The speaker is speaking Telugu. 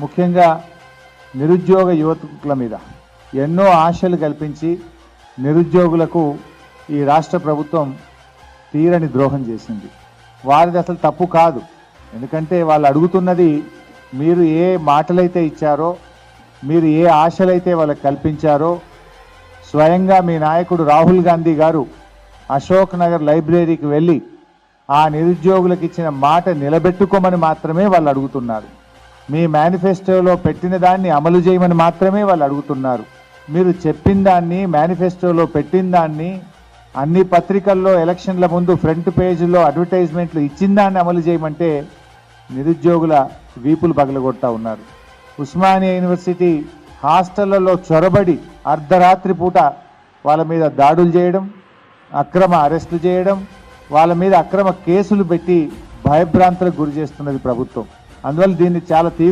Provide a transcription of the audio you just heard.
ముఖ్యంగా నిరుద్యోగ యువకుల మీద ఎన్నో ఆశలు కల్పించి నిరుద్యోగులకు ఈ రాష్ట్ర ప్రభుత్వం తీరని ద్రోహం చేసింది. వారిది అసలు తప్పు కాదు. ఎందుకంటే వాళ్ళు అడుగుతున్నది మీరు ఏ మాటలైతే ఇచ్చారో, మీరు ఏ ఆశలైతే వాళ్ళకి కల్పించారో, స్వయంగా మీ నాయకుడు రాహుల్ గాంధీ గారు అశోక్ నగర్ లైబ్రరీకి వెళ్ళి ఆ నిరుద్యోగులకు ఇచ్చిన మాట నిలబెట్టుకోమని మాత్రమే వాళ్ళు అడుగుతున్నారు. మీ మేనిఫెస్టోలో పెట్టిన దాన్ని అమలు చేయమని మాత్రమే వాళ్ళు అడుగుతున్నారు. మీరు చెప్పిన దాన్ని, మేనిఫెస్టోలో పెట్టిన దాన్ని, అన్ని పత్రికల్లో ఎలక్షన్ల ముందు ఫ్రంట్ పేజీలో అడ్వర్టైజ్మెంట్లు ఇచ్చిన దాన్ని అమలు చేయమంటే నిరుద్యోగుల వీపులు పగలగొడతా ఉన్నారు. ఉస్మానియా యూనివర్సిటీ హాస్టళ్లలో చొరబడి అర్ధరాత్రి పూట వాళ్ళ మీద దాడులు చేయడం, అక్రమ అరెస్టులు చేయడం, వాళ్ళ మీద అక్రమ కేసులు పెట్టి భయభ్రాంతులకు గురి చేస్తున్నది ప్రభుత్వం. అందువల్ల దీన్ని చాలా